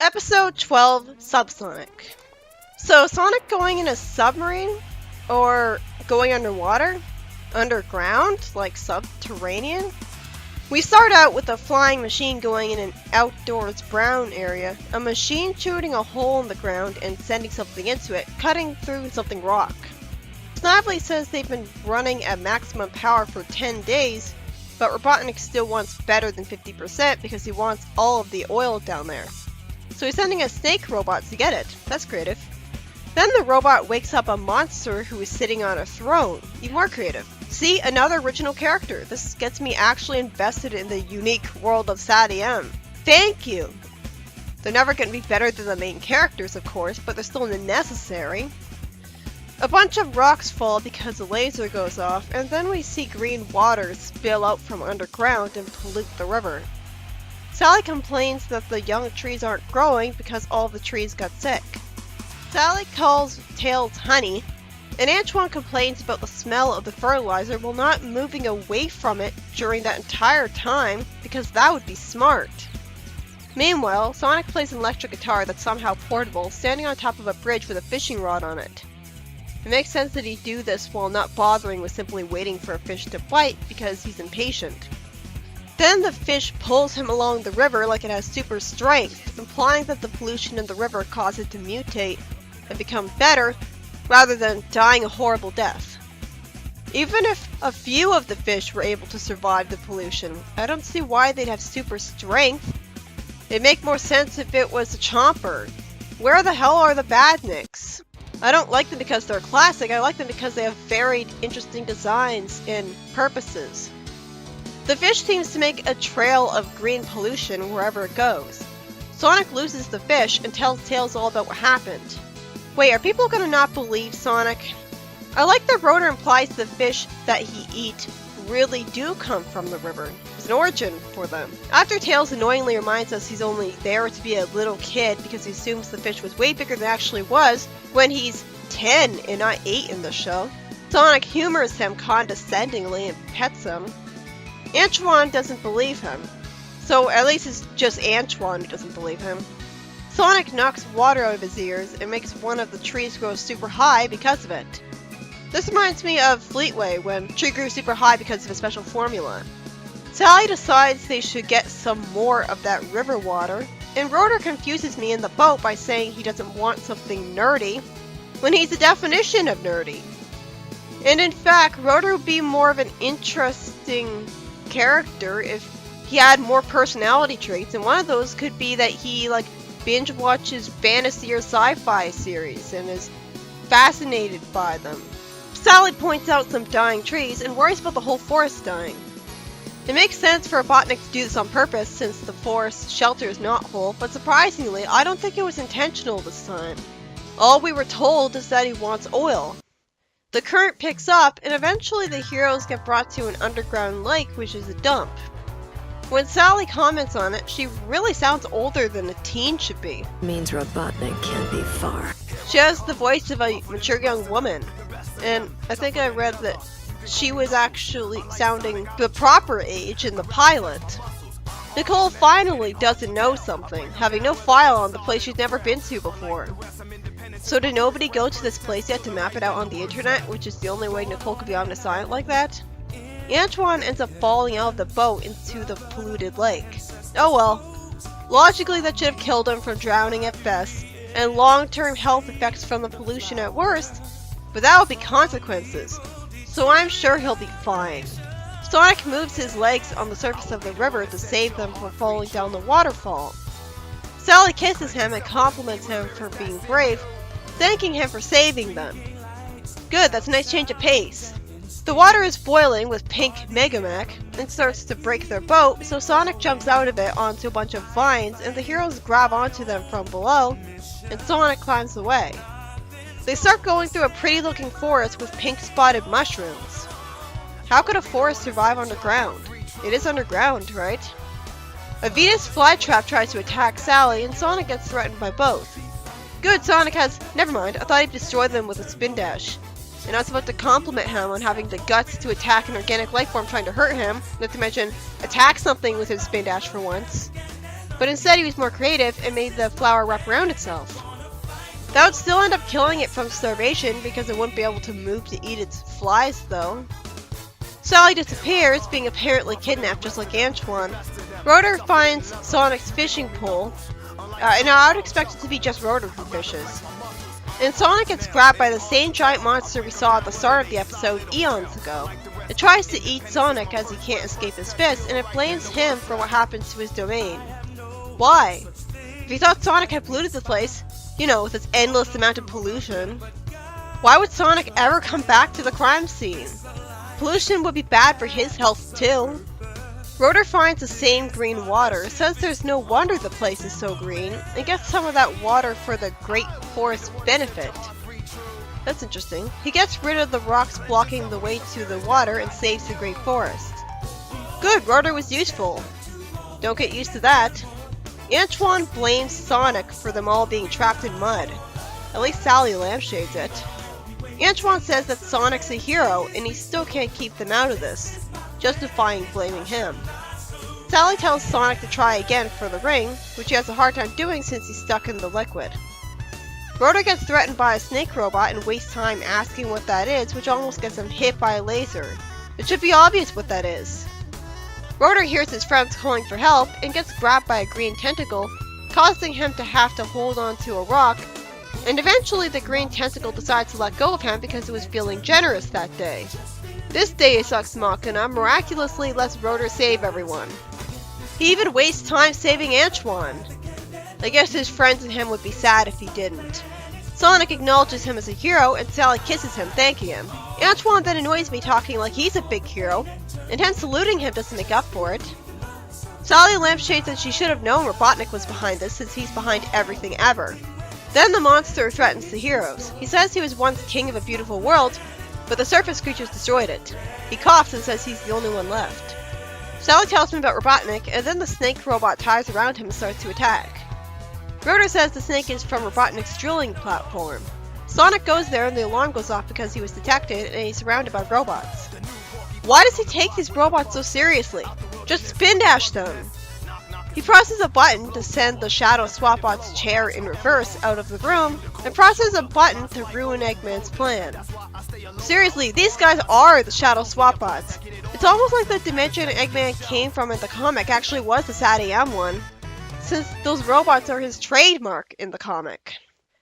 Episode 12, Subsonic. So, Sonic going in a submarine? Or going underwater? Underground? Like subterranean? We start out with a flying machine going in an outdoors brown area, a machine shooting a hole in the ground and sending something into it, cutting through something rock. Snively says they've been running at maximum power for 10 days, but Robotnik still wants better than 50% because he wants all of the oil down there. So he's sending a snake robot to get it. That's creative. Then the robot wakes up a monster who is sitting on a throne. Even more creative. See, another original character. This gets me actually invested in the unique world of SatAm. Thank you! They're never going to be better than the main characters, of course, but they're still necessary. A bunch of rocks fall because the laser goes off, and then we see green water spill out from underground and pollute the river. Sally complains that the young trees aren't growing because all the trees got sick. Sally calls Tails honey, and Antoine complains about the smell of the fertilizer while not moving away from it during that entire time because that would be smart. Meanwhile, Sonic plays an electric guitar that's somehow portable, standing on top of a bridge with a fishing rod on it. It makes sense that he'd do this while not bothering with simply waiting for a fish to bite because he's impatient. Then the fish pulls him along the river like it has super strength, implying that the pollution in the river caused it to mutate and become better, rather than dying a horrible death. Even if a few of the fish were able to survive the pollution, I don't see why they'd have super strength. It'd make more sense if it was a chomper. Where the hell are the badniks? I don't like them because they're classic, I like them because they have varied, interesting designs and purposes. The fish seems to make a trail of green pollution wherever it goes. Sonic loses the fish and tells Tails all about what happened. Wait, are people gonna not believe Sonic? I like that Rotor implies the fish that he eats really do come from the river. There's an origin for them. After Tails annoyingly reminds us he's only there to be a little kid because he assumes the fish was way bigger than it actually was when he's 10 and not 8 in the show, Sonic humors him condescendingly and pets him. Antoine doesn't believe him. So at least it's just Antoine who doesn't believe him. Sonic knocks water out of his ears and makes one of the trees grow super high because of it. This reminds me of Fleetway when the tree grew super high because of a special formula. Sally decides they should get some more of that river water, and Rotor confuses me in the boat by saying he doesn't want something nerdy, when he's the definition of nerdy. And in fact, Rotor would be more of an interesting character if he had more personality traits, and one of those could be that he binge watches fantasy or sci-fi series and is fascinated by them. Sally points out some dying trees and worries about the whole forest dying. It makes sense for Robotnik to do this on purpose since the forest shelter is not whole, but surprisingly, I don't think it was intentional this time. All we were told is that he wants oil. The current picks up, and eventually the heroes get brought to an underground lake, which is a dump. When Sally comments on it, she really sounds older than a teen should be. Means Robotnik can't be far. She has the voice of a mature young woman, and I think I read that she was actually sounding the proper age in the pilot. Nicole finally doesn't know something, having no file on the place she's never been to before. So did nobody go to this place yet to map it out on the internet, which is the only way Nicole could be omniscient like that? Antoine ends up falling out of the boat into the polluted lake. Oh well. Logically that should have killed him from drowning at best, and long-term health effects from the pollution at worst, but that would be consequences. So I'm sure he'll be fine. Sonic moves his legs on the surface of the river to save them from falling down the waterfall. Sally kisses him and compliments him for being brave, thanking him for saving them. Good, that's a nice change of pace. The water is boiling with pink Megamac and starts to break their boat, so Sonic jumps out of it onto a bunch of vines and the heroes grab onto them from below, and Sonic climbs away. They start going through a pretty looking forest with pink spotted mushrooms. How could a forest survive underground? It is underground, right? A Venus flytrap tries to attack Sally and Sonic gets threatened by both. Good, Sonic has... Never mind, I thought he'd destroy them with a spin dash. And I was about to compliment him on having the guts to attack an organic life form trying to hurt him, not to mention attack something with his spin dash for once. but instead he was more creative and made the flower wrap around itself. That would still end up killing it from starvation because it wouldn't be able to move to eat its flies though. Sally disappears, being apparently kidnapped just like Antoine. Rotor finds Sonic's fishing pole, and I would expect it to be just Rotor who fishes. And Sonic gets grabbed by the same giant monster we saw at the start of the episode eons ago. It tries to eat Sonic as he can't escape his fist, and it blames him for what happened to his domain. Why? If he thought Sonic had polluted the place, you know, with its endless amount of pollution, why would Sonic ever come back to the crime scene? Pollution would be bad for his health too. Rotor finds the same green water, says there's no wonder the place is so green, and gets some of that water for the Great Forest benefit. That's interesting. He gets rid of the rocks blocking the way to the water and saves the Great Forest. Good, Rotor was useful. Don't get used to that. Antoine blames Sonic for them all being trapped in mud. At least Sally lampshades it. Antoine says that Sonic's a hero and he still can't keep them out of this, justifying blaming him. Sally tells Sonic to try again for the ring, which he has a hard time doing since he's stuck in the liquid. Rotor gets threatened by a snake robot and wastes time asking what that is, which almost gets him hit by a laser. It should be obvious what that is. Rotor hears his friends calling for help and gets grabbed by a green tentacle, causing him to have to hold on to a rock, and eventually the green tentacle decides to let go of him because it was feeling generous that day. This Deus Ex Machina miraculously lets Rotor save everyone. He even wastes time saving Antoine. I guess his friends and him would be sad if he didn't. Sonic acknowledges him as a hero and Sally kisses him, thanking him. Antoine then annoys me talking like he's a big hero, and him saluting him doesn't make up for it. Sally lampshades that she should have known Robotnik was behind this since he's behind everything ever. Then the monster threatens the heroes. He says he was once king of a beautiful world, but the surface creatures destroyed it. He coughs and says he's the only one left. Sally tells him about Robotnik, and then the snake robot ties around him and starts to attack. Rotor says the snake is from Robotnik's drilling platform. Sonic goes there and the alarm goes off because he was detected and he's surrounded by robots. Why does he take these robots so seriously? Just spin dash them! He presses a button to send the Shadow Swapbot's chair in reverse out of the room, and presses a button to ruin Eggman's plan. Seriously, these guys are the Shadow Swapbots. It's almost like the dimension Eggman came from in the comic actually was the SatAm one, since those robots are his trademark in the comic.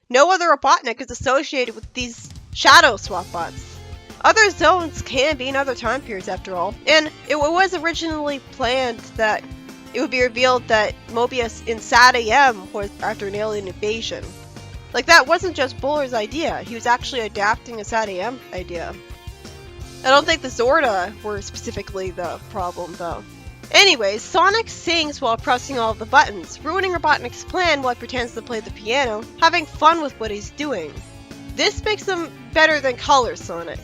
No other Robotnik is associated with these Shadow Swapbots. Other zones can be in other time periods after all, and it was originally planned that it would be revealed that Mobius in SatAm was after an alien invasion. Like, that wasn't just Buller's idea, he was actually adapting a SatAm idea. I don't think the Zorda were specifically the problem though. Anyways, Sonic sings while pressing all of the buttons, ruining Robotnik's plan while he pretends to play the piano, having fun with what he's doing. This makes him better than Color Sonic.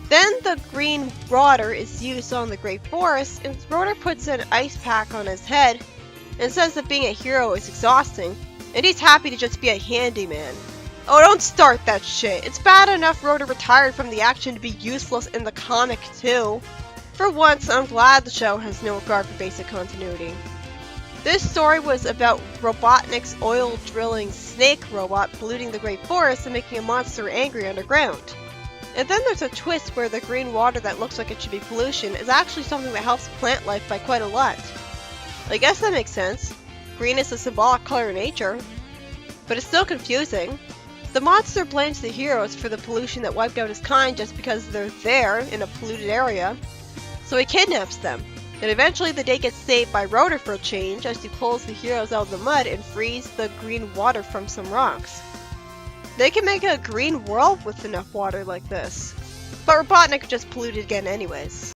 Then the green water is used on the Great Forest, and Rotor puts an ice pack on his head and says that being a hero is exhausting, and he's happy to just be a handyman. Oh, don't start that shit. It's bad enough Rotor retired from the action to be useless in the comic too. For once, I'm glad the show has no regard for basic continuity. This story was about Robotnik's oil drilling snake robot polluting the Great Forest and making a monster angry underground. And then there's a twist where the green water that looks like it should be pollution is actually something that helps plant life by quite a lot. I guess that makes sense. Green is a symbolic color in nature. But it's still confusing. The monster blames the heroes for the pollution that wiped out his kind just because they're there in a polluted area. So he kidnaps them. And eventually the day gets saved by Rotor for a change as he pulls the heroes out of the mud and frees the green water from some rocks. They can make a green world with enough water like this. But Robotnik just polluted again anyways.